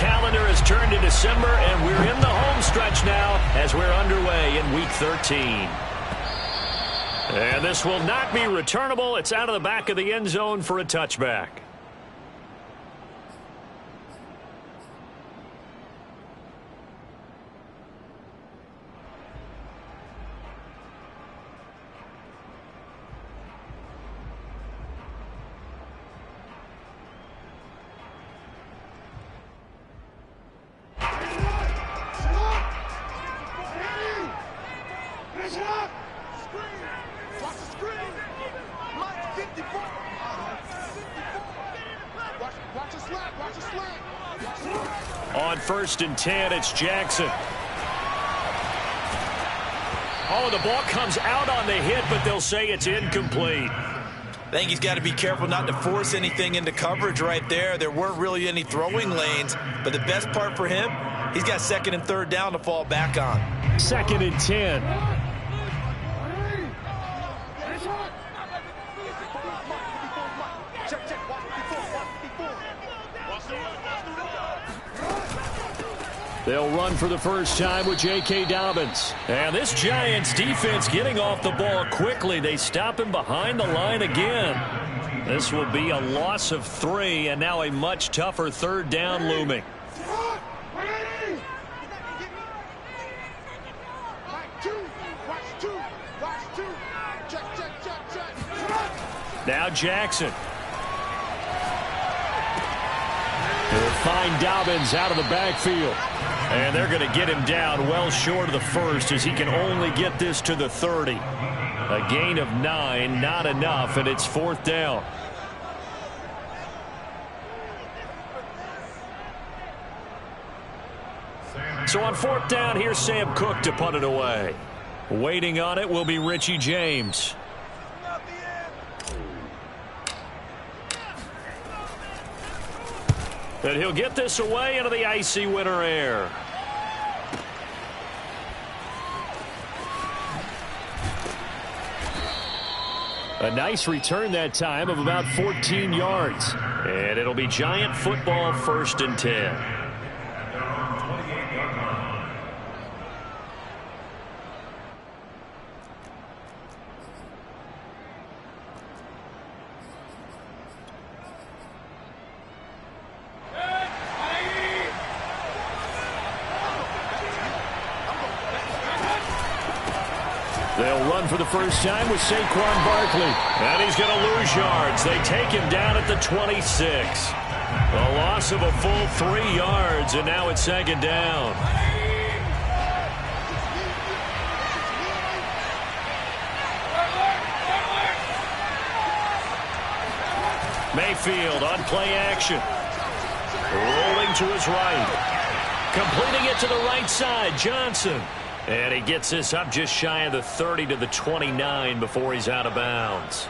calendar has turned to December, and we're in the home stretch now as we're underway in Week 13. And this will not be returnable. It's out of the back of the end zone for a touchback. On 1st and 10, it's Jackson. Oh, the ball comes out on the hit, but they'll say it's incomplete. I think he's got to be careful not to force anything into coverage right there. There weren't really any throwing lanes, but the best part for him, he's got 2nd and 3rd down to fall back on. 2nd and 10. They'll run for the first time with J.K. Dobbins. And this Giants defense getting off the ball quickly. They stop him behind the line again. This will be a loss of 3, and now a much tougher 3rd down looming. Now Jackson. He'll find Dobbins out of the backfield. And they're going to get him down well short of the 1st as he can only get this to the 30. A gain of 9, not enough, and it's 4th down. So on 4th down, here's Sam Cook to punt it away. Waiting on it will be Richie James. And he'll get this away into the icy winter air. A nice return that time of about 14 yards. And it'll be Giant football 1st and 10. They'll run for the first time with Saquon Barkley. And he's going to lose yards. They take him down at the 26. A loss of a full 3 yards, and now it's 2nd down. Mayfield on play action. Rolling to his right. Completing it to the right side, Johnson. And he gets this up just shy of the 30 to the 29 before he's out of bounds.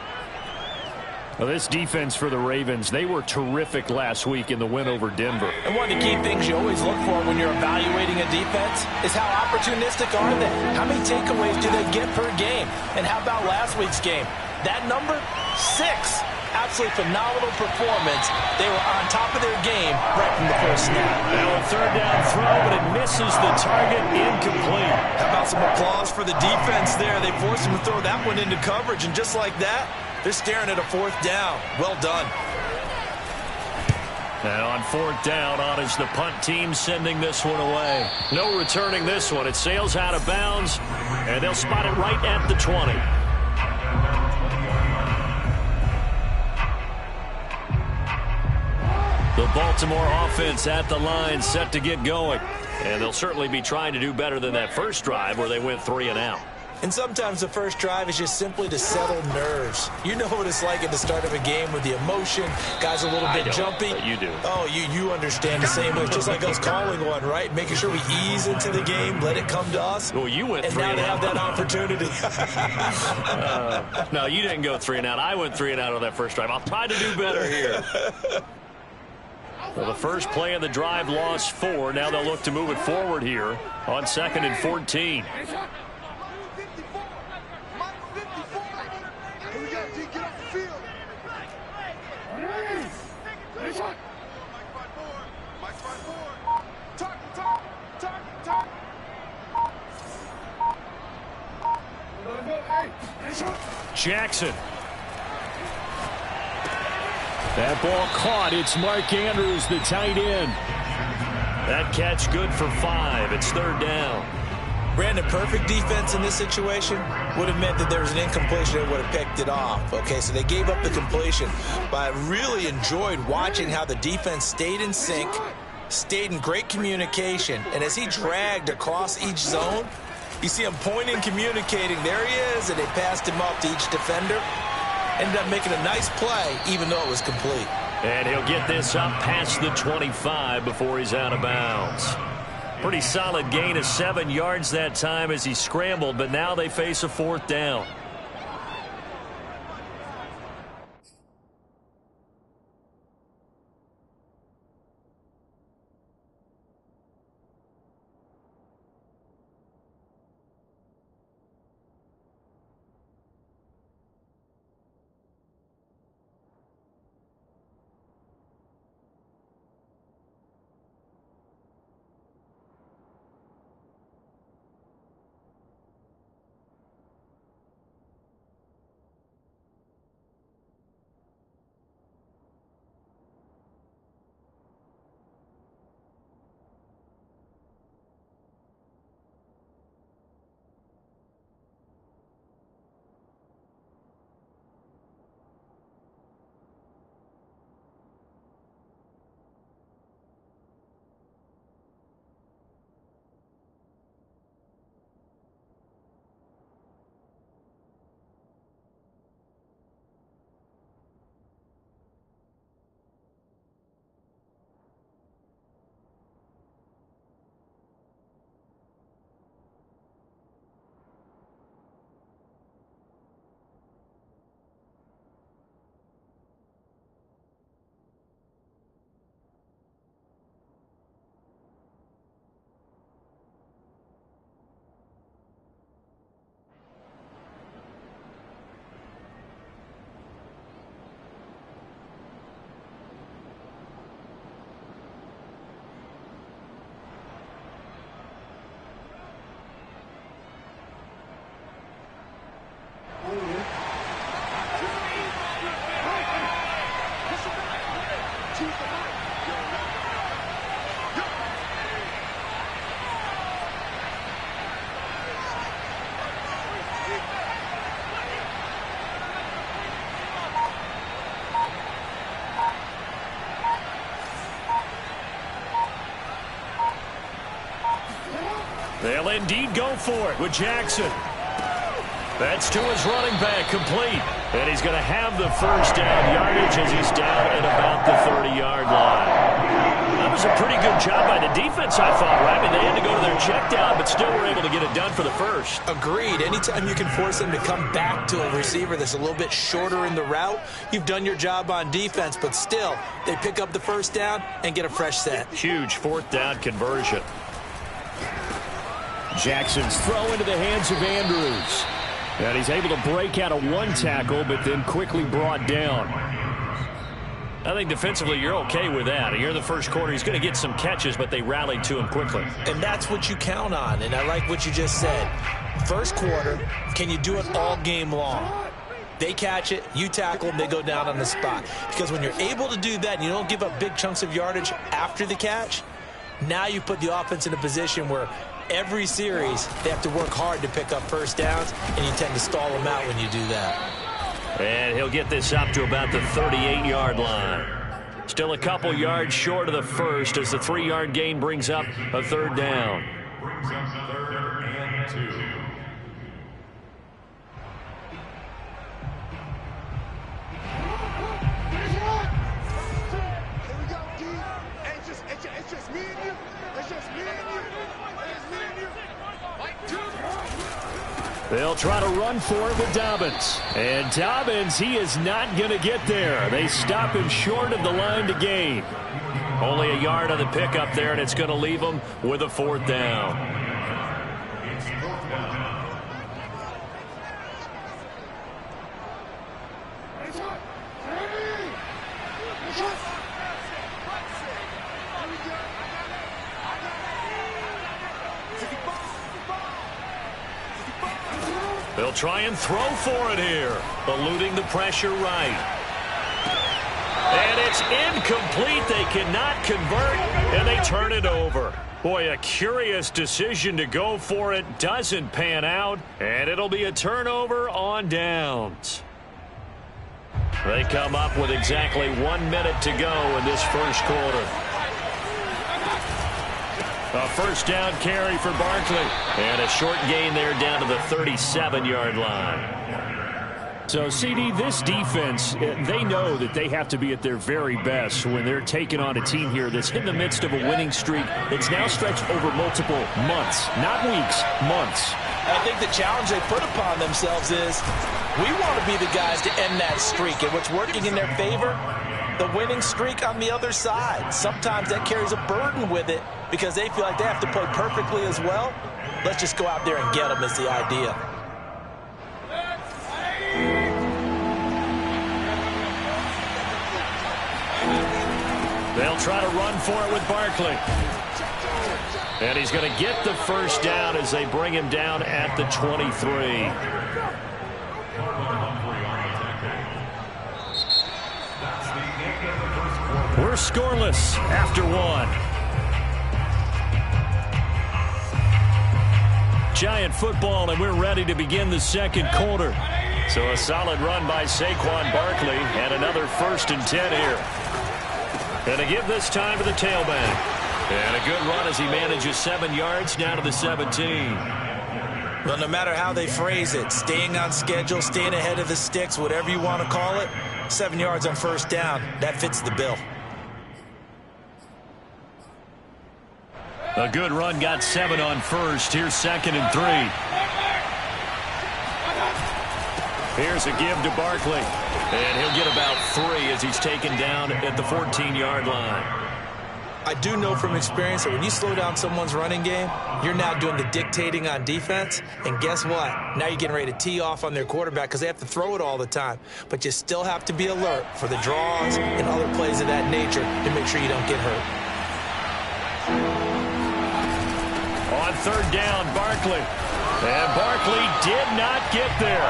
Well, this defense for the Ravens, they were terrific last week in the win over Denver. And one of the key things you always look for when you're evaluating a defense is how opportunistic are they? How many takeaways do they get per game? And how about last week's game? That number, 6. Absolutely phenomenal performance. They were on top of their game right from the first snap. Now a 3rd down throw, but it misses the target, incomplete. How about some applause for the defense there? They forced him to throw that one into coverage, and just like that, they're staring at a 4th down. Well done. And on 4th down, on is the punt team sending this one away. No returning this one. It sails out of bounds, and they'll spot it right at the 20. The Baltimore offense at the line, set to get going. And they'll certainly be trying to do better than that first drive where they went 3 and out. And sometimes the first drive is just simply to settle nerves. You know what it's like at the start of a game with the emotion. Guys a little bit jumpy. You do. Oh, you understand the same way. Just like us calling one, right? Making sure we ease into the game, let it come to us. Well, you went and 3 now and they out. have that opportunity. No, you didn't go 3 and out. I went 3 and out on that first drive. I'll try to do better here. Well, the first play of the drive lost 4. Now they'll look to move it forward here on 2nd and 14. Jackson. That ball caught. It's Mark Andrews, the tight end. That catch good for 5. It's 3rd down. Brandon, perfect defense in this situation would have meant that there was an incompletion that would have picked it off. Okay, so they gave up the completion. But I really enjoyed watching how the defense stayed in sync, stayed in great communication. And as he dragged across each zone, you see him pointing, communicating. There he is, and they passed him up to each defender. Ended up making a nice play, even though it was complete. And he'll get this up past the 25 before he's out of bounds. Pretty solid gain of 7 yards that time as he scrambled, but now they face a 4th down. They'll indeed go for it with Jackson. That's to his running back, complete. And he's going to have the first down yardage as he's down at about the 30-yard line. That was a pretty good job by the defense, I thought, right? I mean, they had to go to their check down, but still were able to get it done for the first. Agreed. Anytime you can force them to come back to a receiver that's a little bit shorter in the route, you've done your job on defense, but still, they pick up the first down and get a fresh set. Huge 4th down conversion. Jackson's throw into the hands of Andrews. And he's able to break out of 1 tackle, but then quickly brought down. I think defensively you're okay with that. You're in the first quarter. He's going to get some catches, but they rallied to him quickly. And that's what you count on, and I like what you just said. First quarter, can you do it all game long? They catch it, you tackle them, they go down on the spot. Because when you're able to do that and you don't give up big chunks of yardage after the catch, now you put the offense in a position where every series they have to work hard to pick up first downs, and you tend to stall them out when you do that. And he'll get this up to about the 38-yard line. Still a couple yards short of the first as the 3-yard gain brings up a 3rd down. Brings up 3rd and 2. They'll try to run for it with Dobbins. And Dobbins, he is not going to get there. They stop him short of the line to gain. Only a yard on the pickup there, and it's going to leave him with a 4th down. They'll They'll try and throw for it here. Eluding the pressure right. And it's incomplete. They cannot convert, and they turn it over. Boy, a curious decision to go for it. Doesn't pan out, and it'll be a turnover on downs. They come up with exactly 1 minute to go in this first quarter. A first down carry for Barkley. And a short gain there down to the 37-yard line. So, CD, this defense, they know that they have to be at their very best when they're taking on a team here that's in the midst of a winning streak that's now stretched over multiple months, not weeks, months. I think the challenge they put upon themselves is we want to be the guys to end that streak. And what's working in their favor? The winning streak on the other side. Sometimes that carries a burden with it because they feel like they have to play perfectly as well. Let's just go out there and get them is the idea. They'll try to run for it with Barkley. And he's going to get the first down as they bring him down at the 23. We're scoreless after one. Giant football, and we're ready to begin the second quarter. So a solid run by Saquon Barkley and another 1st and 10 here. And to give this time to the tailback. And a good run as he manages 7 yards down to the 17. Well, no matter how they phrase it, staying on schedule, staying ahead of the sticks, whatever you want to call it, 7 yards on first down, that fits the bill. A good run, got 7 on first. Here's 2nd and 3. Here's a give to Barkley. And he'll get about 3 as he's taken down at the 14-yard line. I do know from experience that when you slow down someone's running game, you're now doing the dictating on defense. And guess what? Now you're getting ready to tee off on their quarterback because they have to throw it all the time. But you still have to be alert for the draws and other plays of that nature to make sure you don't get hurt. On 3rd down, Barkley. And Barkley did not get there.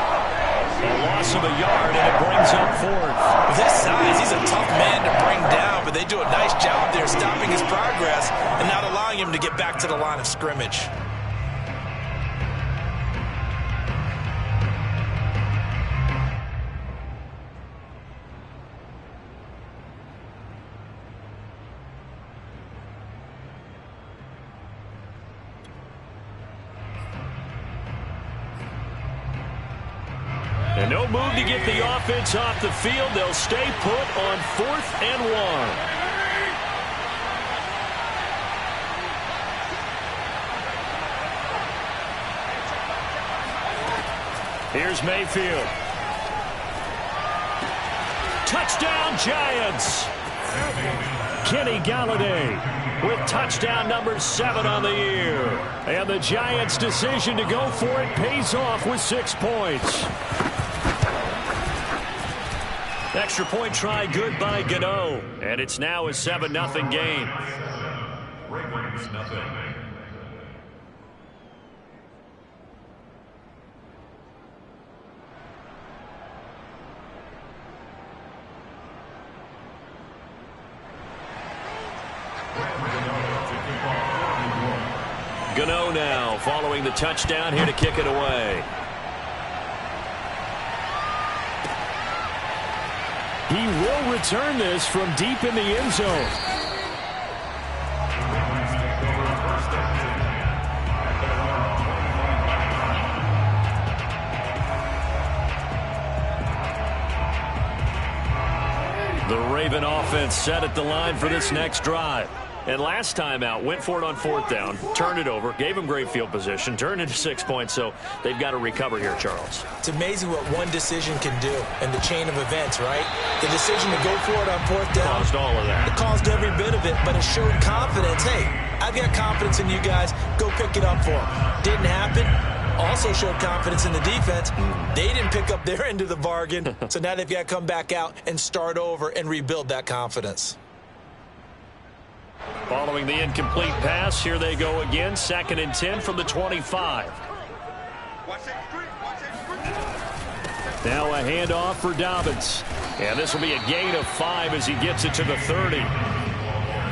A loss of a yard, and it brings up 4th. With his size, he's a tough man to bring down, but they do a nice job there stopping his progress and not allowing him to get back to the line of scrimmage. And no move to get the offense off the field. They'll stay put on 4th and 1. Here's Mayfield. Touchdown, Giants. Kenny Galladay with touchdown number 7 on the year. And the Giants' decision to go for it pays off with 6 points. Extra point try good by Gano. And it's now a 7-0 game. Ravens nothing. Gano now following the touchdown here to kick it away. He will return this from deep in the end zone. The Raven offense set at the line for this next drive. And last time out, went for it on 4th down, turned it over, gave him great field position, turned into 6 points, so they've got to recover here, Charles. It's amazing what one decision can do in the chain of events, right? The decision to go for it on 4th down. Caused all of that. It caused every bit of it, but it showed confidence. Hey, I've got confidence in you guys. Go pick it up for them. Didn't happen. Also showed confidence in the defense. They didn't pick up their end of the bargain, so now they've got to come back out and start over and rebuild that confidence. Following the incomplete pass, here they go again. 2nd and 10 from the 25. Now a handoff for Dobbins. And this will be a gain of 5 as he gets it to the 30.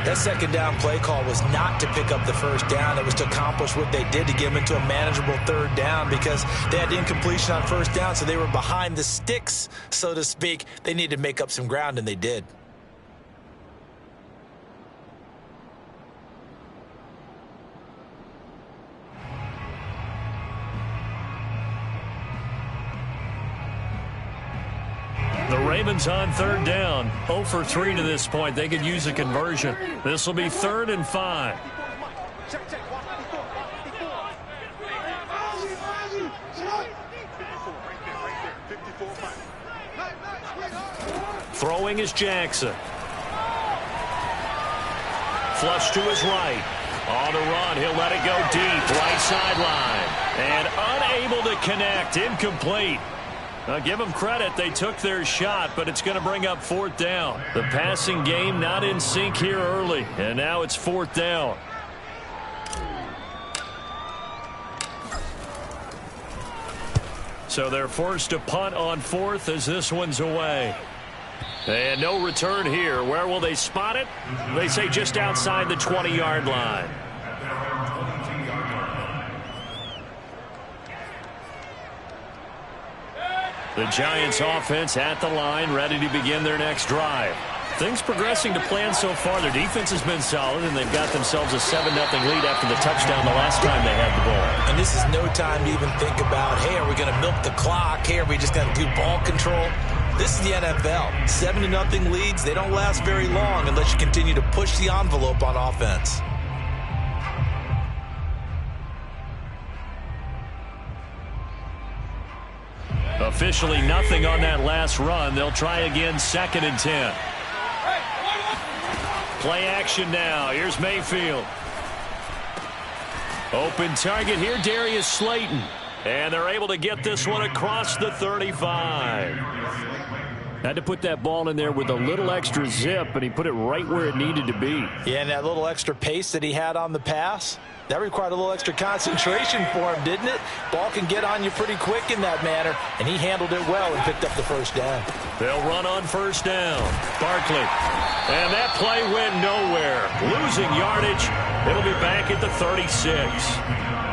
That second down play call was not to pick up the first down. It was to accomplish what they did to get them into a manageable third down because they had incompletion on first down, so they were behind the sticks, so to speak. They needed to make up some ground, and they did. The Ravens on third down. 0 for 3 to this point. They could use a conversion. This will be 3rd and 5. Throwing is Jackson. Flush to his right. On the run, he'll let it go deep. Right sideline. And unable to connect. Incomplete. Give them credit. They took their shot, but it's going to bring up 4th down. The passing game not in sync here early, and now it's 4th down. So they're forced to punt on 4th as this one's away. And no return here. Where will they spot it? They say just outside the 20-yard line. The Giants offense at the line, ready to begin their next drive. Things progressing to plan so far. Their defense has been solid, and they've got themselves a 7-0 lead after the touchdown the last time they had the ball. And this is no time to even think about, hey, are we going to milk the clock? Hey, are we just going to do ball control? This is the NFL. 7-0 leads, they don't last very long unless you continue to push the envelope on offense. Officially nothing on that last run. They'll try again, 2nd and 10. Play action now. Here's Mayfield. Open target here, Darius Slayton. And they're able to get this one across the 35. Had to put that ball in there with a little extra zip, and he put it right where it needed to be. Yeah, and that little extra pace that he had on the pass, that required a little extra concentration for him, didn't it? Ball can get on you pretty quick in that manner, and he handled it well and picked up the first down. They'll run on first down. Barkley. And that play went nowhere. Losing yardage. It'll be back at the 36.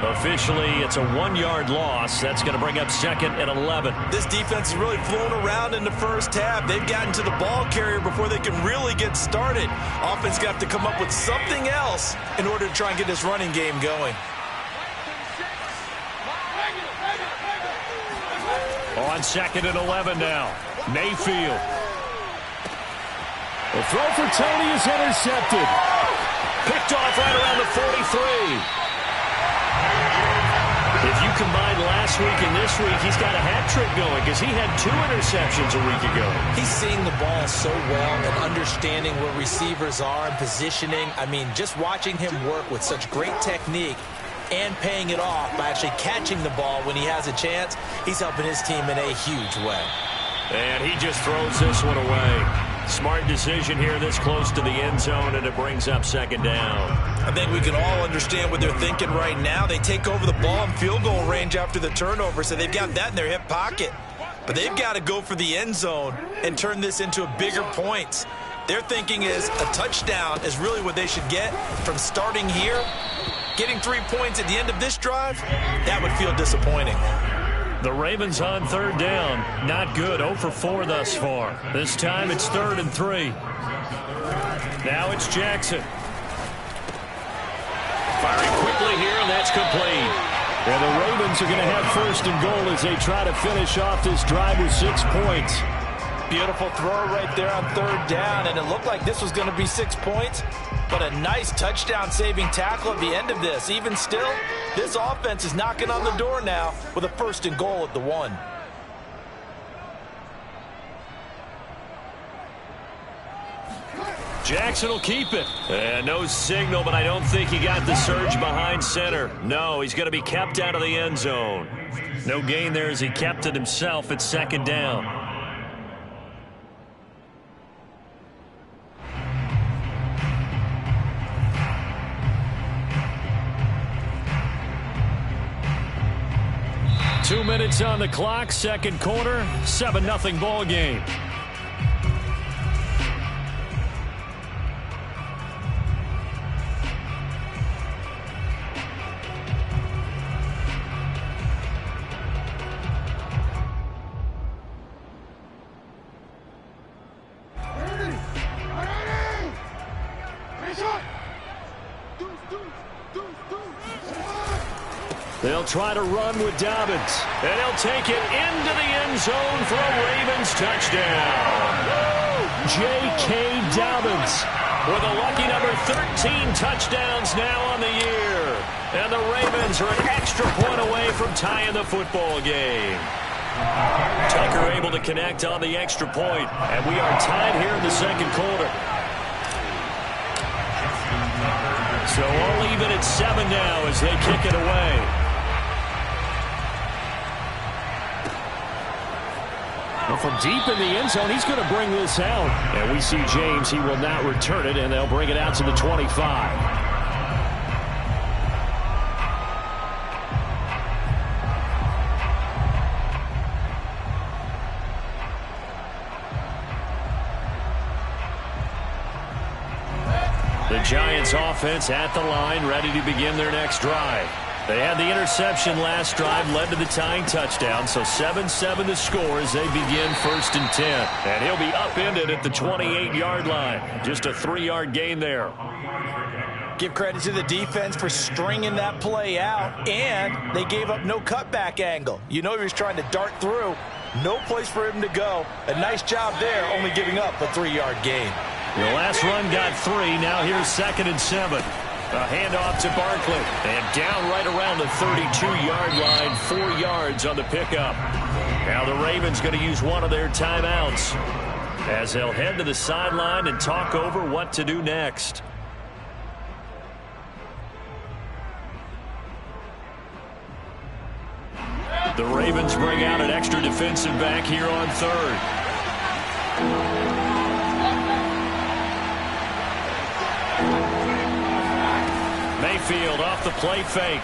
Officially, it's a 1-yard loss. That's going to bring up 2nd and 11. This defense has really flown around in the first half. They've gotten to the ball carrier before they can really get started. Offense got to come up with something else in order to try and get this running game going. On 2nd and 11 now. Mayfield. The throw for Tony is intercepted. Picked off right around the 43. If you combine last week and this week, he's got a hat trick going because he had 2 interceptions a week ago. He's seeing the ball so well and understanding where receivers are and positioning. I mean, just watching him work with such great technique and paying it off by actually catching the ball when he has a chance, he's helping his team in a huge way. And he just throws this one away. Smart decision here this close to the end zone, and it brings up 2nd down. I think we can all understand what they're thinking right now. They take over the ball in field goal range after the turnover, so they've got that in their hip pocket. But they've got to go for the end zone and turn this into a bigger points. Their thinking is a touchdown is really what they should get from starting here. Getting 3 points at the end of this drive, that would feel disappointing. The Ravens on 3rd down. Not good. 0 for 4 thus far. This time it's 3rd and 3. Now it's Jackson. Firing quickly here, and that's complete. And the Ravens are going to have 1st and goal as they try to finish off this drive with 6 points. Beautiful throw right there on 3rd down, and it looked like this was going to be 6 points. But a nice touchdown-saving tackle at the end of this. Even still, this offense is knocking on the door now with a 1st and goal at the 1. Jackson will keep it. No signal, but I don't think he got the surge behind center. No, he's going to be kept out of the end zone. No gain there as he kept it himself at 2nd down. minutes on the clock, second quarter, 7-0 ball game. They'll try to run with Dobbins, and he'll take it into the end zone for a Ravens touchdown. J.K. Dobbins with a lucky number 13 touchdowns now on the year. And the Ravens are an extra point away from tying the football game. Tucker able to connect on the extra point, and we are tied here in the second quarter. So all even at 7 now as they kick it away. Well, from deep in the end zone, he's going to bring this out. And we see James, he will not return it, and they'll bring it out to the 25. The Giants offense at the line, ready to begin their next drive. They had the interception last drive, led to the tying touchdown, so 7-7 the score as they begin 1st and 10. And he'll be upended at the 28-yard line. Just a 3-yard gain there. Give credit to the defense for stringing that play out, and they gave up no cutback angle. You know he was trying to dart through. No place for him to go. A nice job there, only giving up a 3-yard gain. The last run got 3. Now here's 2nd and 7. A handoff to Barkley, and down right around the 32-yard line, 4 yards on the pickup. Now the Ravens going to use one of their timeouts as they'll head to the sideline and talk over what to do next. The Ravens bring out an extra defensive back here on 3rd. Mayfield off the play fake.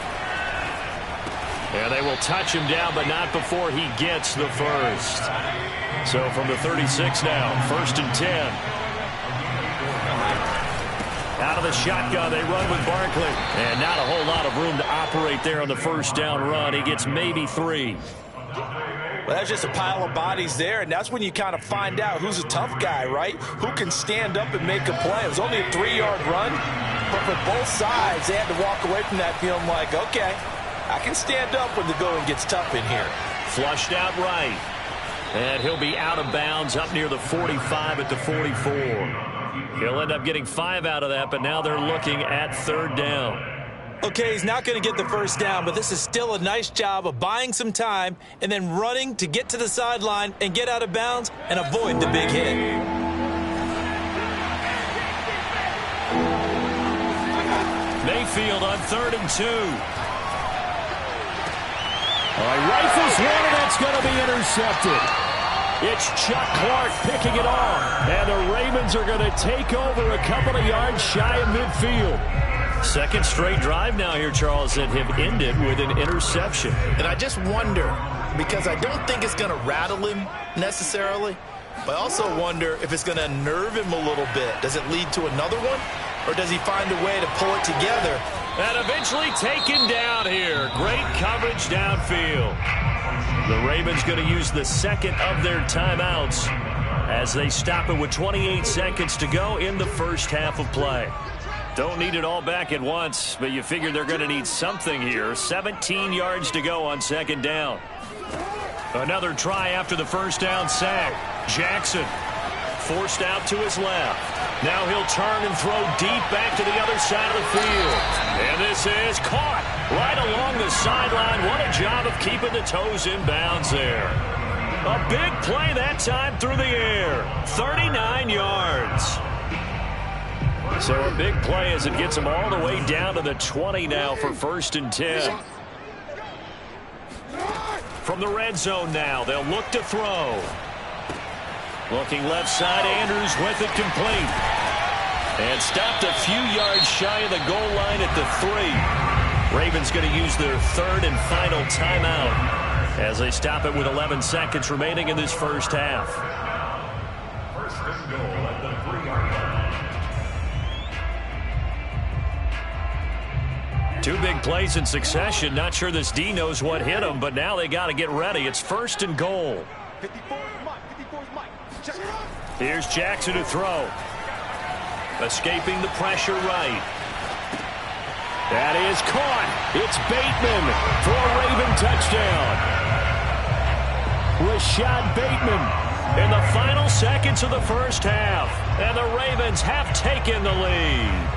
And they will touch him down, but not before he gets the first. So from the 36 now, 1st and 10. Out of the shotgun, they run with Barkley. And not a whole lot of room to operate there on the first down run. He gets maybe 3. Well, that's just a pile of bodies there, and that's when you kind of find out who's a tough guy, right? Who can stand up and make a play. It was only a 3-yard run, but for both sides, they had to walk away from that feeling like, okay, I can stand up when the going gets tough in here. Flushed out right. And he'll be out of bounds up near the 45 at the 44. He'll end up getting 5 out of that, but now they're looking at 3rd down. Okay, he's not going to get the first down, but this is still a nice job of buying some time and then running to get to the sideline and get out of bounds and avoid the big hit. Mayfield on 3rd and 2. All right, rifles one, and that's going to be intercepted. It's Chuck Clark picking it off, and the Ravens are going to take over a couple of yards shy of midfield. Second straight drive now here, Charles, that have ended with an interception. And I just wonder, because I don't think it's going to rattle him necessarily, but I also wonder if it's going to unnerve him a little bit. Does it lead to another one, or does he find a way to pull it together? And eventually taken down here. Great coverage downfield. The Ravens going to use the second of their timeouts as they stop it with 28 seconds to go in the first half of play. Don't need it all back at once, but you figure they're going to need something here. 17 yards to go on 2nd down. Another try after the first down sack. Jackson forced out to his left. Now he'll turn and throw deep back to the other side of the field. And this is caught right along the sideline. What a job of keeping the toes in bounds there. A big play that time through the air. 39 yards. So a big play as it gets them all the way down to the 20 now for 1st and 10. From the red zone now, they'll look to throw. Looking left side, Andrews with it complete. And stopped a few yards shy of the goal line at the 3. Ravens going to use their 3rd and final timeout as they stop it with 11 seconds remaining in this first half. First and goal at the 3-yard line. Two big plays in succession. Not sure this D knows what hit him, but now they got to get ready. It's first and goal. 54 is Mike. Check it out. Here's Jackson to throw. Escaping the pressure right. That is caught. It's Bateman for a Raven touchdown. Rashad Bateman in the final seconds of the first half. And the Ravens have taken the lead.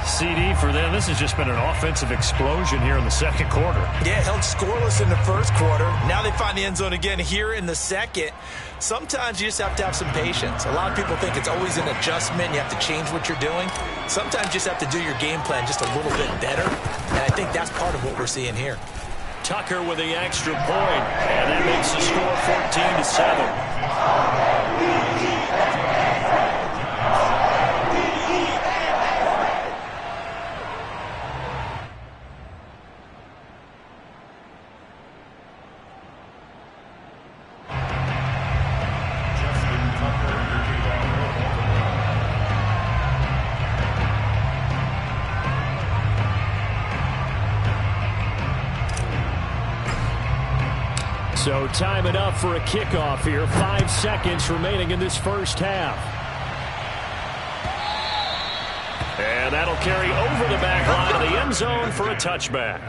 CD for them, this has just been an offensive explosion here in the second quarter. Yeah, held scoreless in the first quarter. Now they find the end zone again here in the second. Sometimes you just have to have some patience. A lot of people think it's always an adjustment. You have to change what you're doing. Sometimes you just have to do your game plan just a little bit better. And I think that's part of what we're seeing here. Tucker with the extra point, and that makes the score 14-7. So time it up for a kickoff here. 5 seconds remaining in this first half. And that'll carry over the back line of the end zone for a touchback.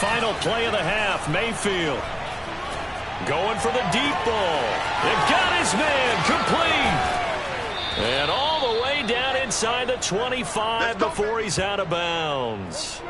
Final play of the half, Mayfield. Going for the deep ball. They've got his man complete. And all the way down inside the 25 before he's out of bounds.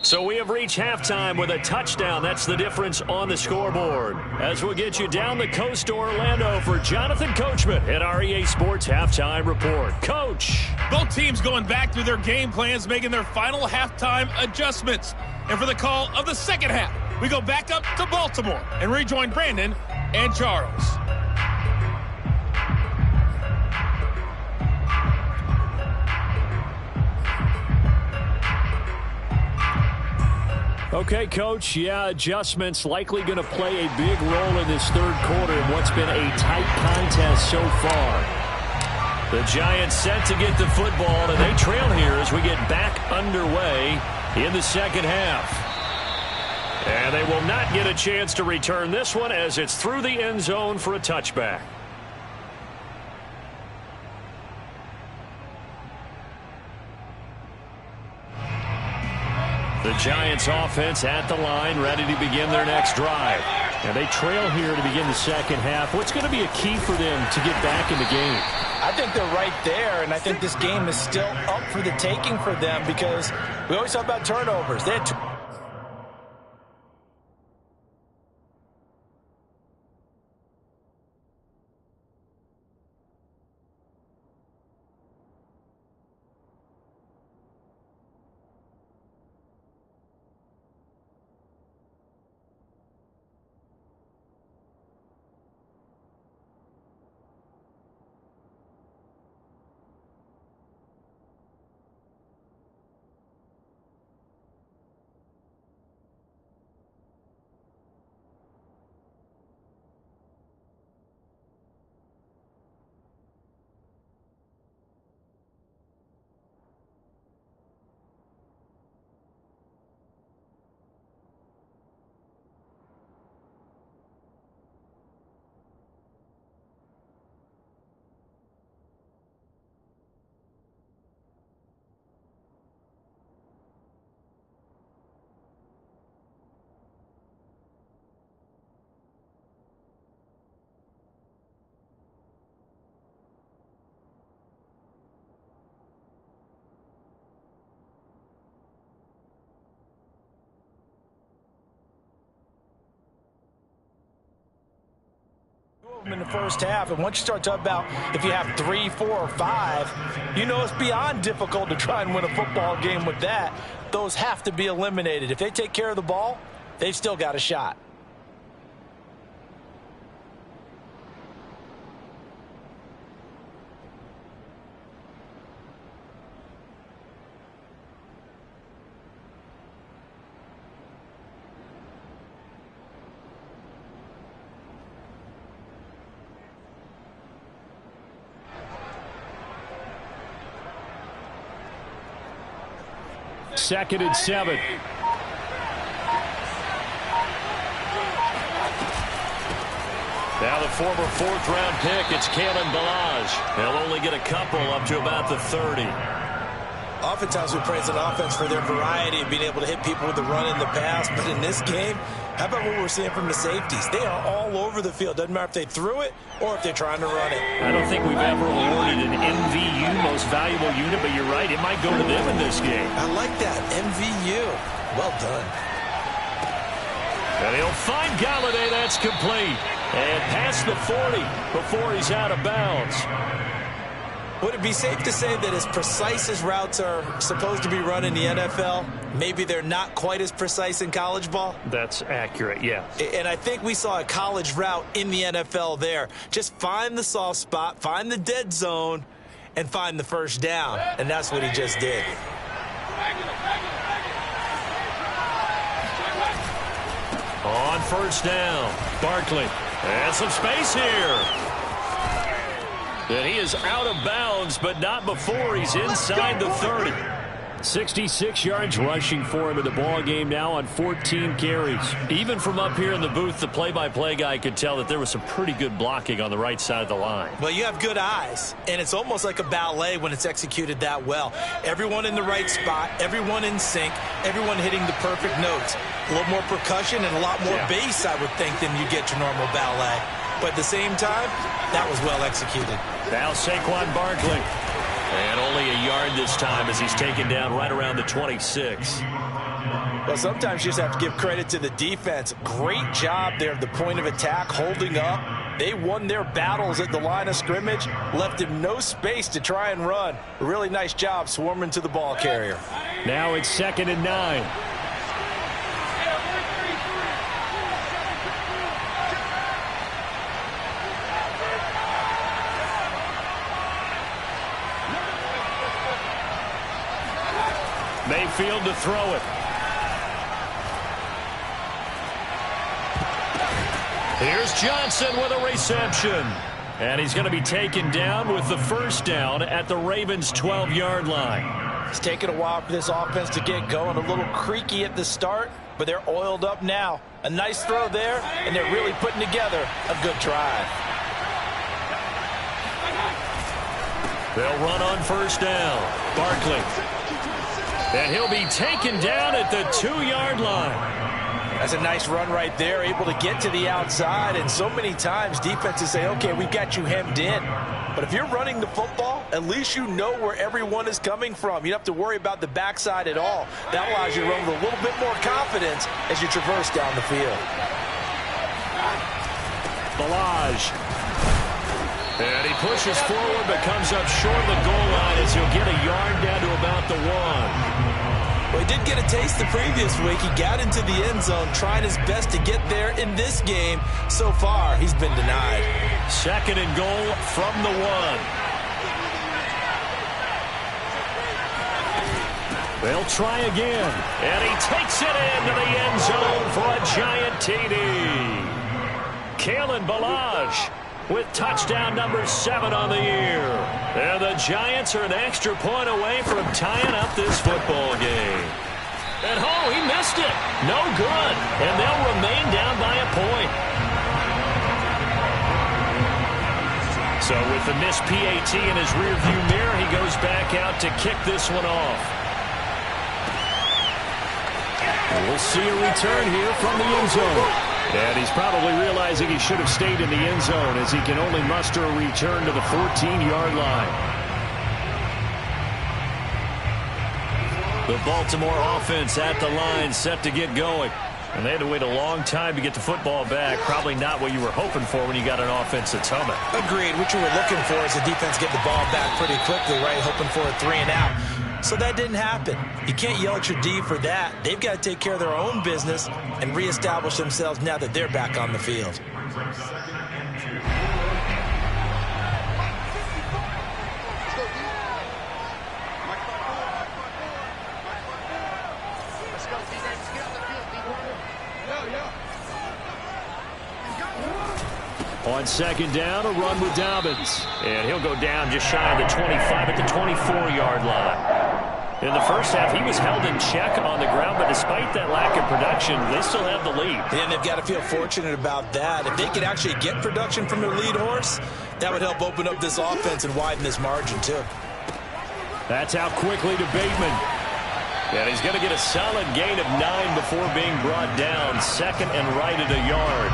So we have reached halftime with a touchdown. That's the difference on the scoreboard. As we'll get you down the coast to Orlando for Jonathan Coachman at our EA Sports Halftime Report. Coach. Both teams going back through their game plans, making their final halftime adjustments. And for the call of the second half, we go back up to Baltimore and rejoin Brandon and Charles. Okay, Coach, adjustments likely going to play a big role in this third quarter in what's been a tight contest so far. The Giants set to get the football, and they trail here as we get back underway in the second half. And they will not get a chance to return this one as it's through the end zone for a touchback. The Giants offense at the line, ready to begin their next drive. And they trail here to begin the second half. What's going to be a key for them to get back in the game? I think they're right there, and I think this game is still up for the taking for them because we always talk about turnovers. They had in the first half. And once you start talking about if you have 3, 4, or 5, you know it's beyond difficult to try and win a football game with that. Those have to be eliminated. If they take care of the ball, they've still got a shot. Second and 7. Now the former fourth-round pick, it's Kalen Ballage. He'll only get a couple up to about the 30. Oftentimes we praise an offense for their variety of being able to hit people with the run in the pass. But in this game, how about what we're seeing from the safeties? They are all over the field. Doesn't matter if they threw it or if they're trying to run it. I don't think we've ever awarded an MVU, most valuable unit, but you're right, it might go to them in this game. I like that, MVU. Well done. And he'll find Galladay. That's complete. And past the 40 before he's out of bounds. Would it be safe to say that as precise as routes are supposed to be run in the NFL, maybe they're not quite as precise in college ball? That's accurate, yeah. And I think we saw a college route in the NFL there. Just find the soft spot, find the dead zone, and find the first down. And that's what he just did. On first down, Barkley. And some space here. And he is out of bounds, but not before he's inside the 30. 66 yards rushing for him in the ball game now on 14 carries. Even from up here in the booth, the play-by-play guy could tell that there was some pretty good blocking on the right side of the line. Well, you have good eyes, and it's almost like a ballet when it's executed that well. Everyone in the right spot, everyone in sync, everyone hitting the perfect notes. A little more percussion and a lot more bass, I would think, than you get your normal ballet. But at the same time, that was well executed. Now Saquon Barkley. And only a yard this time as he's taken down right around the 26. Well, sometimes you just have to give credit to the defense. Great job there at the point of attack, holding up. They won their battles at the line of scrimmage, left him no space to try and run. A really nice job swarming to the ball carrier. Now it's 2nd and 9. Mayfield to throw it. Here's Johnson with a reception. And he's going to be taken down with the first down at the Ravens' 12-yard line. It's taken a while for this offense to get going. A little creaky at the start, but they're oiled up now. A nice throw there, and they're really putting together a good drive. They'll run on first down. Barkley. And he'll be taken down at the 2-yard line. That's a nice run right there, able to get to the outside. And so many times defenses say, okay, we've got you hemmed in. But if you're running the football, at least you know where everyone is coming from. You don't have to worry about the backside at all. That allows you to run with a little bit more confidence as you traverse down the field. Ballage. And he pushes forward but comes up short of the goal line as he'll get a yard down to about the 1. Well, he did get a taste the previous week. He got into the end zone, trying his best to get there in this game. So far, he's been denied. 2nd and goal from the 1. They'll try again. And he takes it into the end zone for a giant TD. Kalen Ballage with touchdown number 7 on the year. And the Giants are an extra point away from tying up this football game. And he missed it. No good. And they'll remain down by a point. So with the missed PAT in his rearview mirror, he goes back out to kick this one off. And we'll see a return here from the end zone. And he's probably realizing he should have stayed in the end zone as he can only muster a return to the 14-yard line. The Baltimore offense at the line set to get going. And they had to wait a long time to get the football back. Probably not what you were hoping for when you got an offense that's humming. Agreed. What you were looking for is the defense get the ball back pretty quickly, right? Hoping for a 3 and out. So that didn't happen. You can't yell at your D for that. They've got to take care of their own business and reestablish themselves now that they're back on the field. On second down, a run with Dobbins. And he'll go down just shy of the 25 at the 24-yard line. In the first half, he was held in check on the ground, but despite that lack of production, they still have the lead. And they've got to feel fortunate about that. If they could actually get production from their lead horse, that would help open up this offense and widen this margin, too. That's out quickly to Bateman. And he's going to get a solid gain of 9 before being brought down. Second and right at a yard.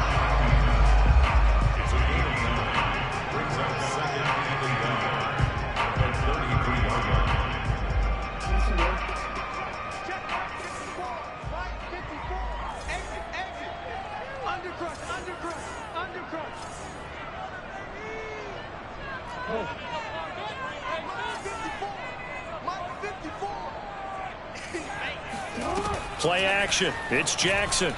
Play action. It's Jackson.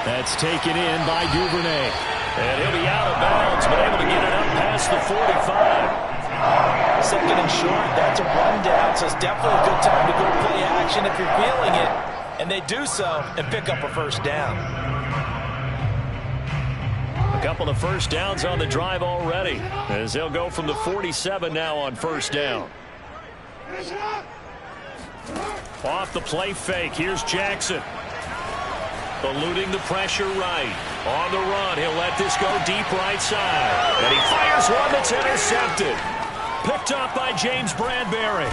That's taken in by Duvernay. And he'll be out of bounds, but able to get it up past the 45. Second and short, that's a rundown, so it's definitely a good time to go play action if you're feeling it. And they do so and pick up a first down. A couple of first downs on the drive already, as they'll go from the 47 now on first down. Off the play fake, here's Jackson. Eluding the pressure right. On the run, he'll let this go deep right side. And he fires one that's intercepted. Picked up by James Bradbury.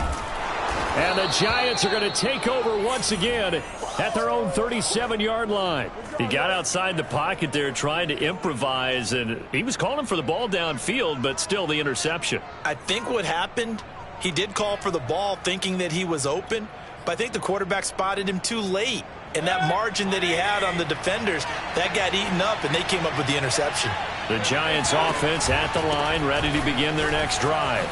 And the Giants are going to take over once again at their own 37-yard line. He got outside the pocket there trying to improvise, and he was calling for the ball downfield, but still the interception. I think what happened, he did call for the ball thinking that he was open, but I think the quarterback spotted him too late. And that margin that he had on the defenders, that got eaten up, and they came up with the interception. The Giants offense at the line, ready to begin their next drive.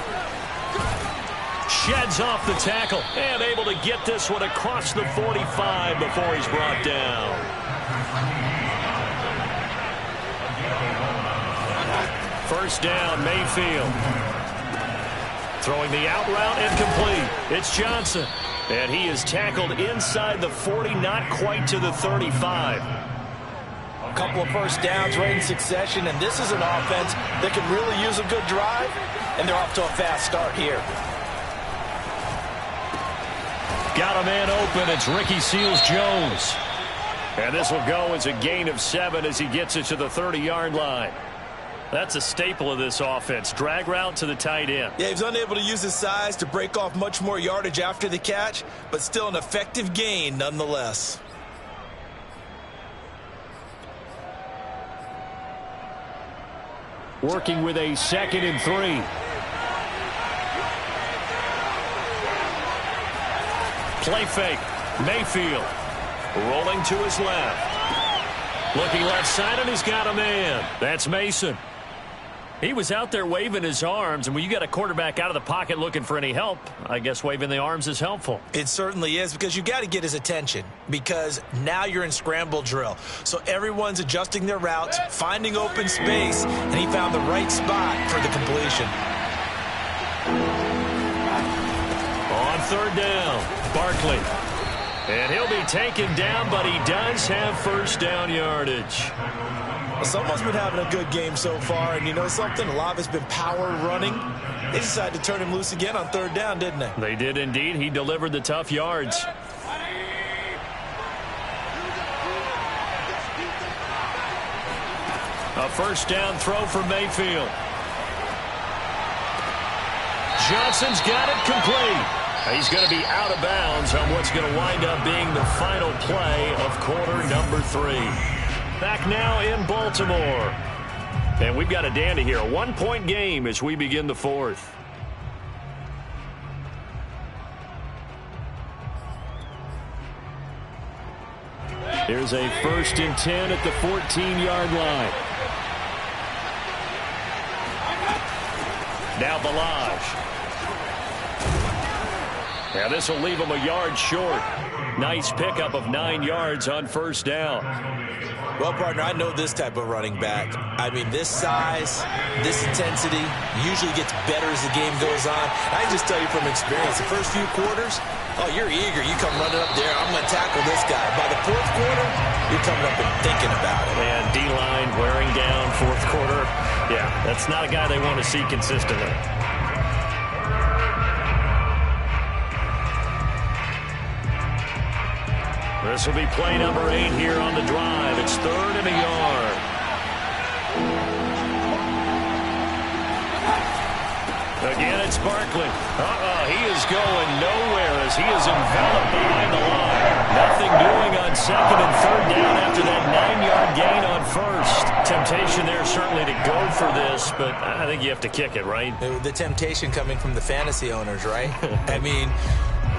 Sheds off the tackle and able to get this one across the 45 before he's brought down. First down, Mayfield. Throwing the out route and complete. It's Johnson. And he is tackled inside the 40, not quite to the 35. A couple of first downs right in succession, and this is an offense that can really use a good drive, and they're off to a fast start here. Got a man open. It's Ricky Seals-Jones. And this will go as a gain of 7 as he gets it to the 30-yard line. That's a staple of this offense. Drag route to the tight end. Yeah, he's unable to use his size to break off much more yardage after the catch, but still an effective gain nonetheless. Working with a 2nd and 3. Play fake. Mayfield rolling to his left. Looking left side, and he's got a man. That's Mason. He was out there waving his arms, and when you got a quarterback out of the pocket looking for any help, I guess waving the arms is helpful. It certainly is, because you got to get his attention, because now you're in scramble drill. So everyone's adjusting their routes, finding open space, and he found the right spot for the completion. On third down, Barkley. And he'll be taken down, but he does have first down yardage. Someone's been having a good game so far, and you know something? A lot of it's been power running. They decided to turn him loose again on third down, didn't they? They did indeed. He delivered the tough yards. A first down throw for Mayfield. Johnson's got it complete. He's going to be out of bounds on what's going to wind up being the final play of quarter number 3. Back now in Baltimore. And we've got a dandy here. A 1-point game as we begin the 4th. Here's a 1st and 10 at the 14-yard line. Now Balaj. Now this will leave him a yard short. Nice pickup of 9 yards on 1st down. Well, partner, I know this type of running back. I mean, this size, this intensity usually gets better as the game goes on. I can just tell you from experience, the first few quarters, oh, you're eager. You come running up there, I'm going to tackle this guy. By the 4th quarter, you're coming up and thinking about it. And D-line wearing down 4th quarter. Yeah, that's not a guy they want to see consistently. This will be play number 8 here on the drive. It's 3rd and a yard. Again, it's Barkley. He is going nowhere as he is enveloped behind the line. Nothing doing on 2nd and 3rd down after that 9-yard gain on 1st. Temptation there certainly to go for this, but I think you have to kick it, right? The temptation coming from the fantasy owners, right? I mean,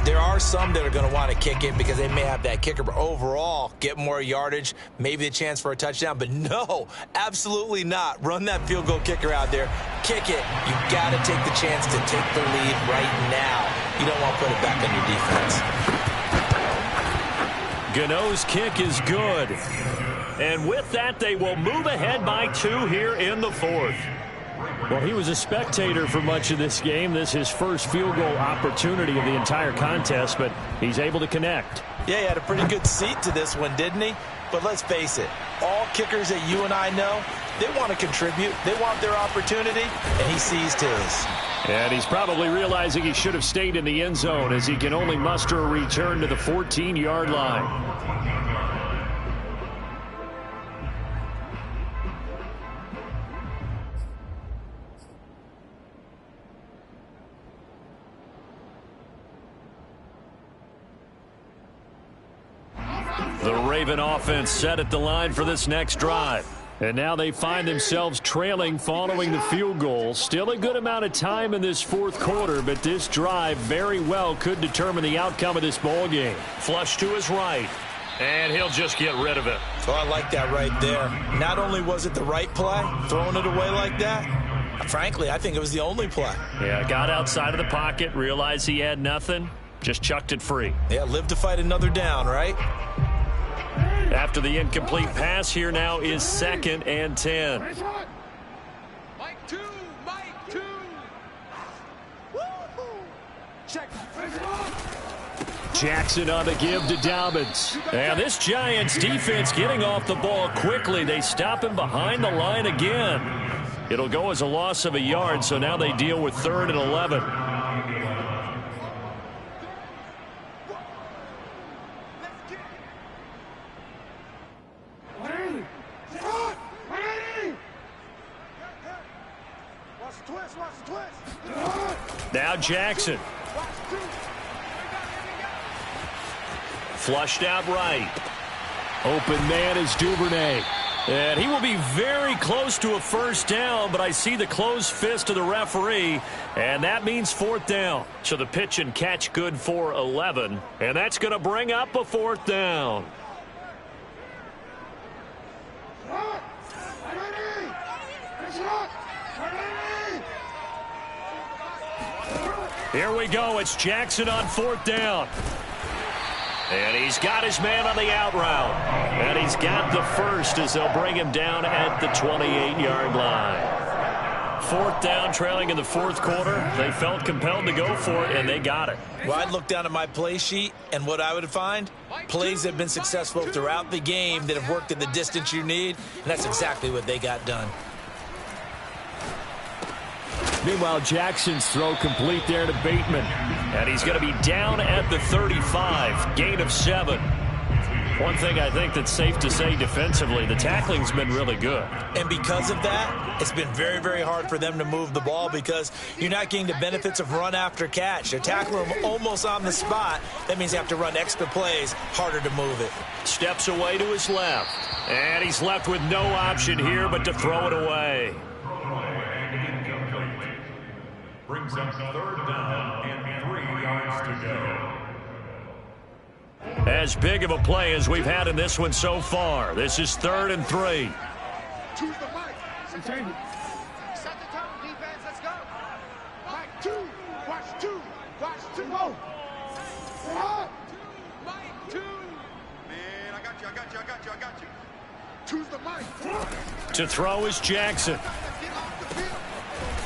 there are some that are going to want to kick it because they may have that kicker, but overall, get more yardage, maybe a chance for a touchdown. But no, absolutely not. Run that field goal kicker out there. Kick it. You got to take the chance to take the lead right now. You don't want to put it back on your defense. Gano's kick is good. And with that, they will move ahead by 2 here in the 4th. Well, he was a spectator for much of this game. This is his first field goal opportunity of the entire contest, but he's able to connect. Yeah, he had a pretty good seat to this one, didn't he? But let's face it, all kickers that you and I know, they want to contribute. They want their opportunity, and he seized his. And he's probably realizing he should have stayed in the end zone as he can only muster a return to the 14-yard line. The Raven offense set at the line for this next drive. And now they find themselves trailing following the field goal. Still a good amount of time in this 4th quarter, but this drive very well could determine the outcome of this ball game. Flush to his right, and he'll just get rid of it. Oh, I like that right there. Not only was it the right play, throwing it away like that, frankly, I think it was the only play. Yeah, got outside of the pocket, realized he had nothing, just chucked it free. Yeah, live to fight another down, right? After the incomplete pass, here now is 2nd and 10. Mike 2, Mike 2. Check. Jackson on the give to Dobbins. And this Giants defense getting off the ball quickly. They stop him behind the line again. It'll go as a loss of a yard, so now they deal with 3rd and 11. Now Jackson. Flushed out right. Open man is Duvernay. And he will be very close to a 1st down, but I see the closed fist of the referee, and that means 4th down. So the pitch and catch good for 11, and that's going to bring up a 4th down. Here we go. It's Jackson on 4th down. And he's got his man on the out route. And he's got the first as they'll bring him down at the 28-yard line. 4th down, trailing in the 4th quarter. They felt compelled to go for it, and they got it. Well, I'd look down at my play sheet, and what I would find, plays that have been successful throughout the game that have worked at the distance you need, and that's exactly what they got done. Meanwhile, Jackson's throw complete there to Bateman. And he's going to be down at the 35, gain of 7. One thing I think that's safe to say defensively, the tackling's been really good. And because of that, it's been very, very hard for them to move the ball because you're not getting the benefits of run after catch. They're tackling them almost on the spot. That means they have to run extra plays, harder to move it. Steps away to his left. And he's left with no option here but to throw it away. Brings up 3rd down and 3 yards to go. As big of a play as we've had in this one so far. This is 3rd and 3. Choose the mic. Set the tone, defense. Let's go. Mike 2. Watch 2. Watch 2. Go. Mike 2. Man, I got you. Choose the mic. To throw is Jackson.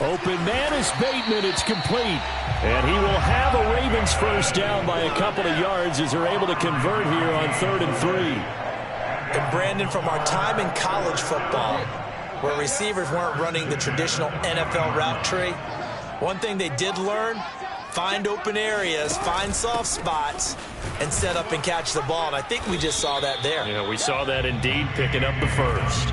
Open man is Bateman. It's complete. And he will have a Ravens first down by a couple of yards as they're able to convert here on 3rd and 3. And Brandon, from our time in college football, where receivers weren't running the traditional NFL route tree, one thing they did learn, find open areas, find soft spots, and set up and catch the ball. And I think we just saw that there. Yeah, we saw that indeed, picking up the first.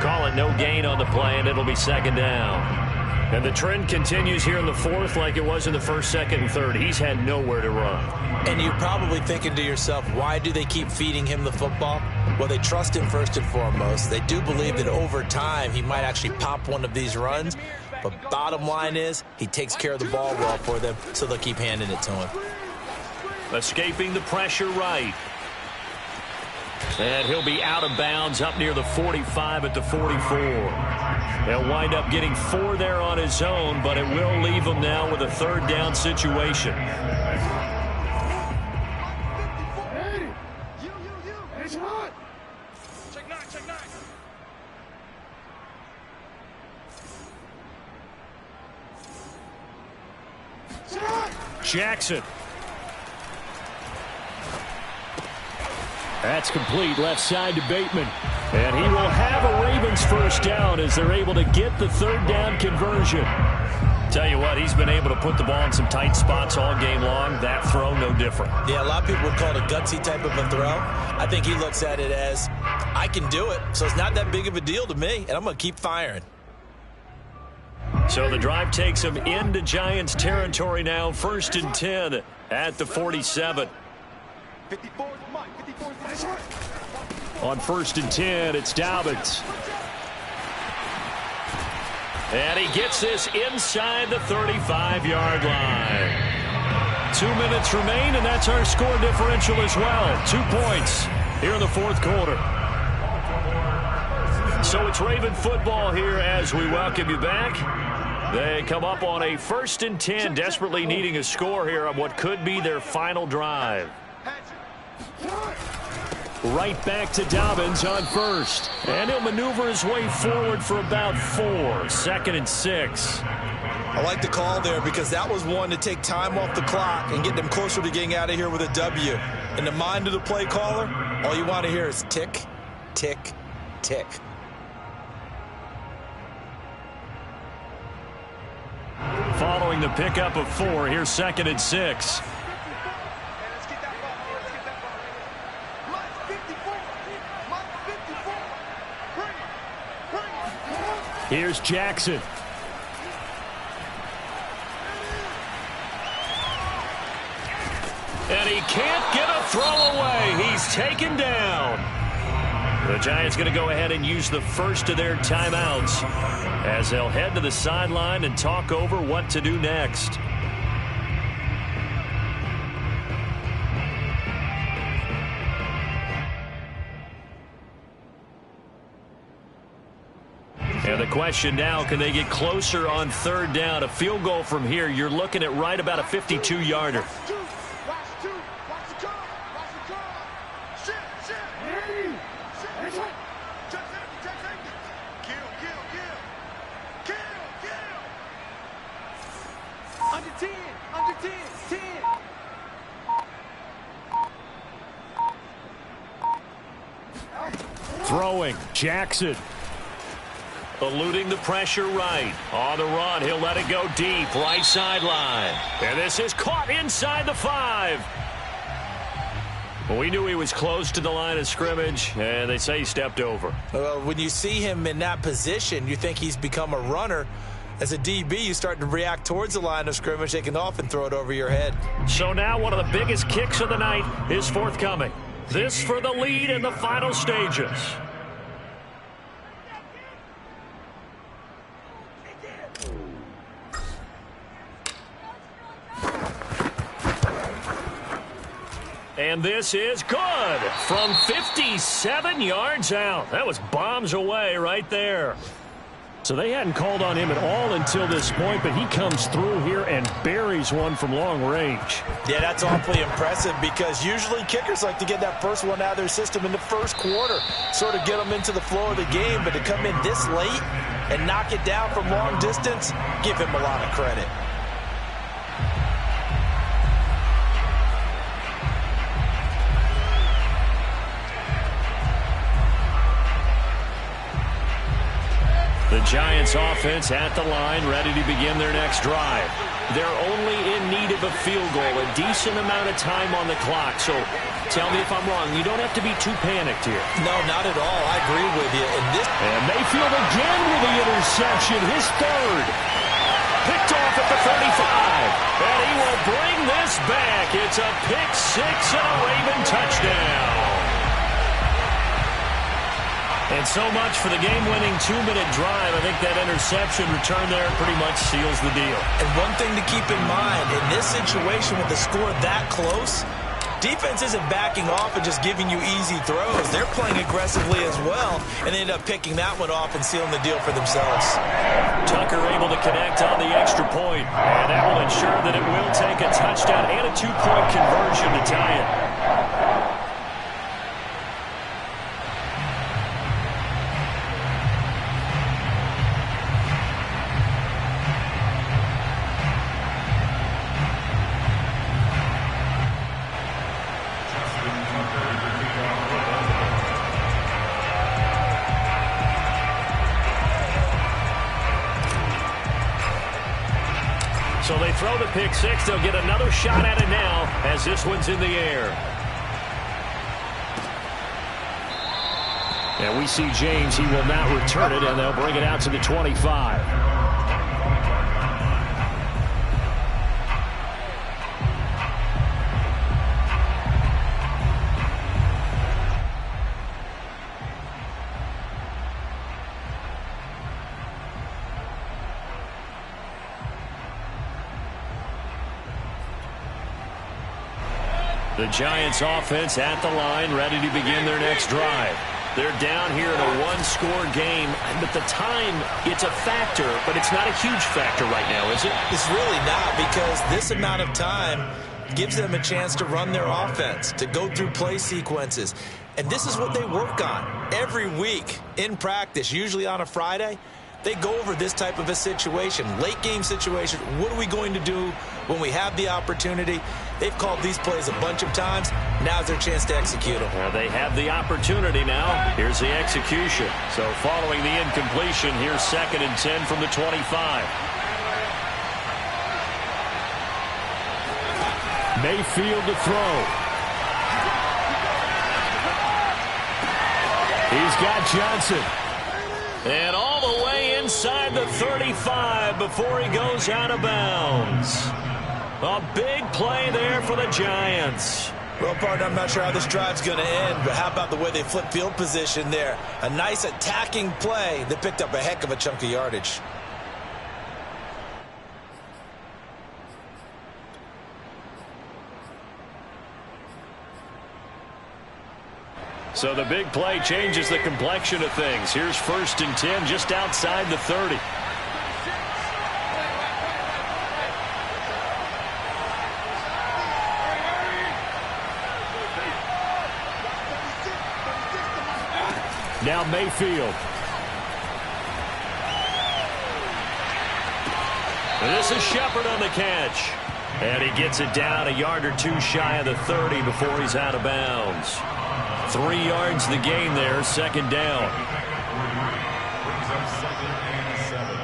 Call it no gain on the play, and it'll be 2nd down. And the trend continues here in the 4th like it was in the 1st, 2nd, and 3rd. He's had nowhere to run. And you're probably thinking to yourself, why do they keep feeding him the football? Well, they trust him first and foremost. They do believe that over time he might actually pop one of these runs. But bottom line is he takes care of the ball well for them, so they'll keep handing it to him. Escaping the pressure right. And he'll be out of bounds up near the 45 at the 44. They'll wind up getting 4 there on his own, but it will leave him now with a 3rd down situation. Jackson. That's complete, left side to Bateman. And he will have a Ravens first down as they're able to get the 3rd down conversion. Tell you what, he's been able to put the ball in some tight spots all game long. That throw, no different. Yeah, a lot of people would call it a gutsy type of a throw. I think he looks at it as, I can do it, so it's not that big of a deal to me, and I'm going to keep firing. So the drive takes him into Giants territory now. 1st and 10 at the 47. 54 is Mike. 54 is Mike. On 1st and 10, it's Dobbins. And he gets this inside the 35-yard line. 2 minutes remain, and that's our score differential as well. 2 points here in the 4th quarter. So it's Raven football here as we welcome you back. They come up on a 1st and 10, desperately needing a score here on what could be their final drive. Right back to Dobbins on 1st. And he'll maneuver his way forward for about 4. 2nd and 6. I like the call there because that was one to take time off the clock and get them closer to getting out of here with a W. In the mind of the play caller, all you want to hear is tick, tick, tick. Following the pickup of 4, here's 2nd and 6. Here's Jackson. And he can't get a throw away. He's taken down. The Giants going to go ahead and use the first of their timeouts as they'll head to the sideline and talk over what to do next. And the question now, can they get closer on 3rd down? A field goal from here, you're looking at right about a 52-yarder. Under 10, under 10, 10. Throwing, Jackson. Eluding the pressure right. On the run, he'll let it go deep. Right sideline. And this is caught inside the 5. Well, we knew he was close to the line of scrimmage, and they say he stepped over. When you see him in that position, you think he's become a runner. As a DB, you start to react towards the line of scrimmage. They can often throw it over your head. So now one of the biggest kicks of the night is forthcoming. This for the lead in the final stages. And this is good from 57 yards out. That was bombs away right there. So they hadn't called on him at all until this point, but he comes through here and buries one from long range. Yeah, that's awfully impressive because usually kickers like to get that first one out of their system in the first quarter, sort of get them into the flow of the game, but to come in this late and knock it down from long distance, give him a lot of credit. The Giants offense at the line, ready to begin their next drive. They're only in need of a field goal, a decent amount of time on the clock. So tell me if I'm wrong. You don't have to be too panicked here. No, not at all. I agree with you. And Mayfield again with the interception, his third. Picked off at the 35. And he will bring this back. It's a pick six and a Raven touchdown. And so much for the game-winning 2-minute drive. I think that interception return there pretty much seals the deal. And one thing to keep in mind, in this situation with the score that close, defense isn't backing off and just giving you easy throws. They're playing aggressively as well, and they end up picking that one off and sealing the deal for themselves. Tucker able to connect on the extra point, and that will ensure that it will take a touchdown and a 2-point conversion to tie it. So they throw the pick six. They'll get another shot at it now as this one's in the air. And we see James. He will not return it, and they'll bring it out to the 25. The Giants offense at the line, ready to begin their next drive. They're down here in a one-score game, but the time, it's a factor, but it's not a huge factor right now, is it? It's really not, because this amount of time gives them a chance to run their offense, to go through play sequences. And this is what they work on every week in practice, usually on a Friday. They go over this type of a situation, late game situation. What are we going to do when we have the opportunity? They've called these plays a bunch of times. Now's their chance to execute them. Well, they have the opportunity now. Here's the execution. So following the incompletion, here's 2nd and 10 from the 25. Mayfield to throw. He's got Johnson. And all the way inside the 35 before he goes out of bounds. A big play there for the Giants. Well, partner, I'm not sure how this drive's going to end, but how about the way they flip field position there? A nice attacking play that picked up a heck of a chunk of yardage. So the big play changes the complexion of things. Here's 1st and 10 just outside the 30. Now Mayfield. And this is Shepard on the catch. And he gets it down a yard or two shy of the 30 before he's out of bounds. 3 yards the gain there, 2nd down. Brings up 2nd and 7.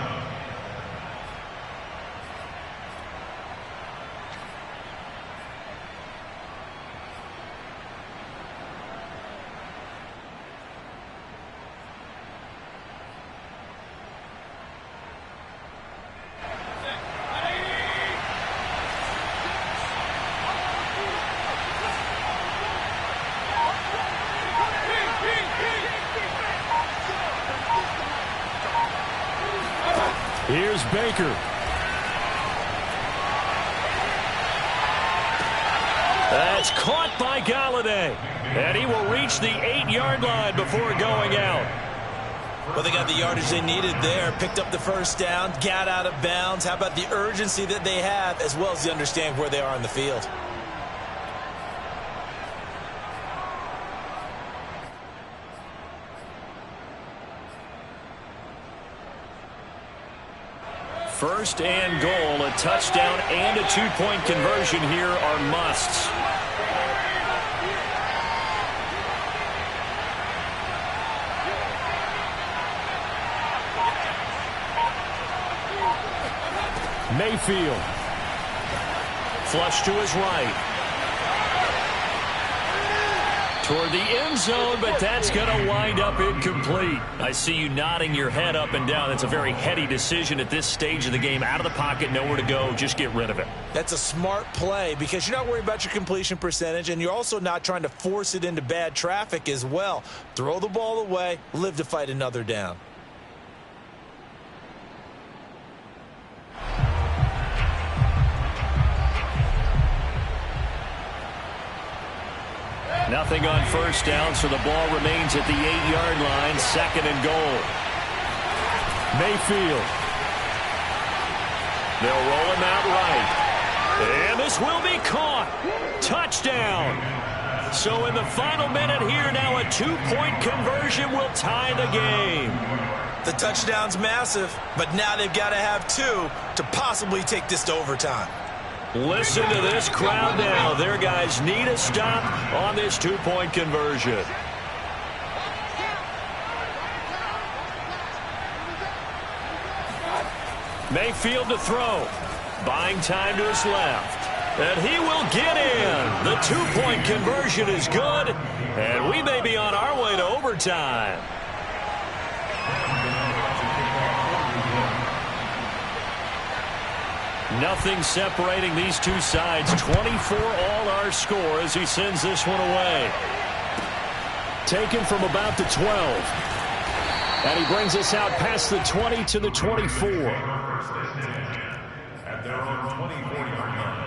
Here's Baker. That's caught by Golladay. And he will reach the 8-yard line before going out. Well, they got the yardage they needed there, picked up the first down, got out of bounds. How about the urgency that they have, as well as they understand where they are on the field? First and goal, a touchdown and a 2-point conversion here are musts. Mayfield. Flush to his right. Toward the end zone, but that's going to wind up incomplete. I see you nodding your head up and down. That's a very heady decision at this stage of the game. Out of the pocket, nowhere to go. Just get rid of it. That's a smart play because you're not worried about your completion percentage, and you're also not trying to force it into bad traffic as well. Throw the ball away, live to fight another down. Nothing on first down, so the ball remains at the 8-yard line. Second and goal. Mayfield. They'll roll him out right. And this will be caught. Touchdown. So in the final minute here, now a 2-point conversion will tie the game. The touchdown's massive, but now they've got to have 2 to possibly take this to overtime. Listen to this crowd now. Their guys need a stop on this 2-point conversion. Mayfield to throw. Buying time to his left. And he will get in. The 2-point conversion is good. And we may be on our way to overtime. Nothing separating these two sides. 24 all our score as he sends this one away. Taken from about the 12. And he brings us out past the 20 to the 24. At their own 24-yard line.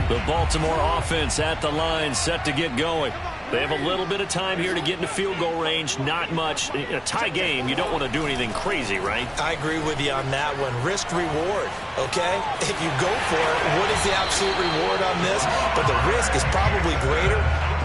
The Baltimore offense at the line, set to get going. They have a little bit of time here to get into field goal range. Not much. In a tie game, you don't want to do anything crazy, right? I agree with you on that one. Risk reward, okay? If you go for it, what is the absolute reward on this? But the risk is probably greater.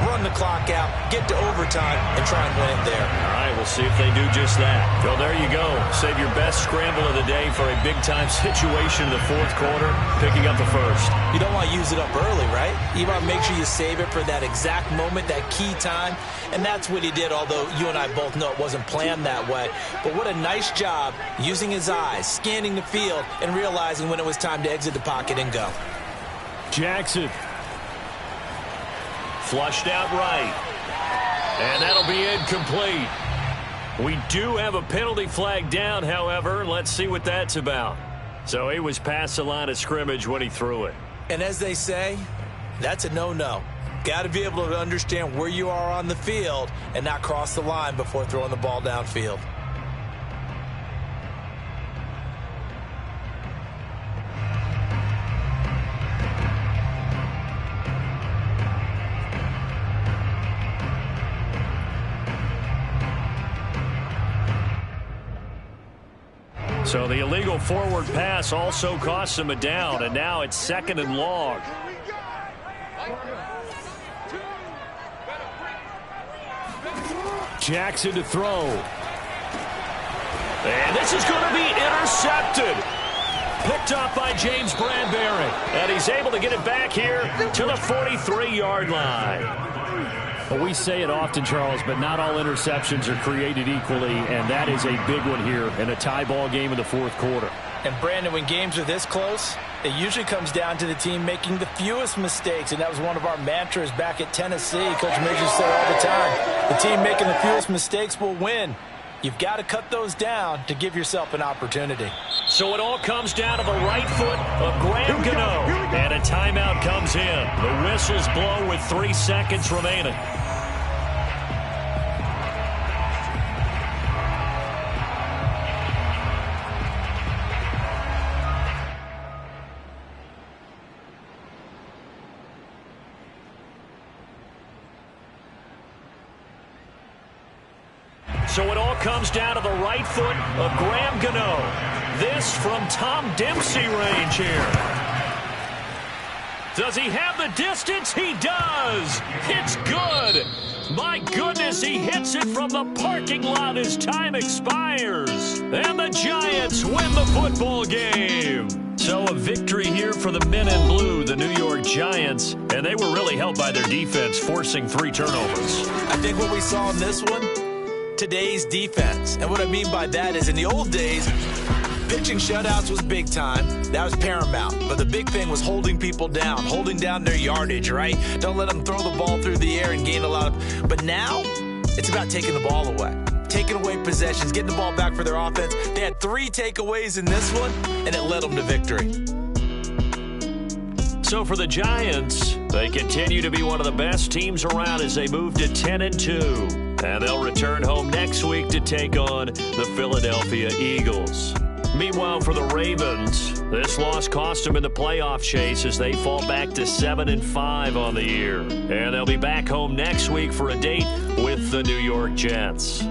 Run the clock out, get to overtime, and try and win it there. All right, we'll see if they do just that. Well, there you go. Save your best scramble of the day for a big-time situation in the fourth quarter, picking up the first. You don't want to use it up early, right? You want to make sure you save it for that exact moment, that key time, and that's what he did, although you and I both know it wasn't planned that way. But what a nice job using his eyes, scanning the field, and realizing when it was time to exit the pocket and go. Jackson. Flushed out right. And that'll be incomplete. We do have a penalty flag down, however. Let's see what that's about. So he was past the line of scrimmage when he threw it. And as they say, that's a no-no. Got to be able to understand where you are on the field and not cross the line before throwing the ball downfield. So the illegal forward pass also costs him a down, and now it's second and long. Jackson to throw. And this is going to be intercepted. Picked off by James Bradbury. And he's able to get it back here to the 43-yard line. Well, we say it often, Charles, but not all interceptions are created equally, and that is a big one here in a tie ball game in the fourth quarter. And, Brandon, when games are this close, it usually comes down to the team making the fewest mistakes, and that was one of our mantras back at Tennessee. Coach Midge said all the time, the team making the fewest mistakes will win. You've got to cut those down to give yourself an opportunity. So it all comes down to the right foot of Graham Gano. And a timeout comes in. The whistles blow with 3 seconds remaining. So it all comes down to the right foot of Graham Gano. This from Tom Dempsey range here. Does he have the distance? He does. It's good. My goodness, he hits it from the parking lot as time expires. And the Giants win the football game. So a victory here for the men in blue, the New York Giants, and they were really helped by their defense, forcing 3 turnovers. I think what we saw in this one, today's defense. And what I mean by that is in the old days, pitching shutouts was big time. That was paramount. But the big thing was holding people down, holding down their yardage, right? Don't let them throw the ball through the air and gain a lot of... But now, it's about taking the ball away. Taking away possessions, getting the ball back for their offense. They had 3 takeaways in this one, and it led them to victory. So for the Giants, they continue to be one of the best teams around as they move to 10-2. And they'll return home next week to take on the Philadelphia Eagles. Meanwhile, for the Ravens, this loss cost them in the playoff chase as they fall back to 7-5 on the year. And they'll be back home next week for a date with the New York Jets.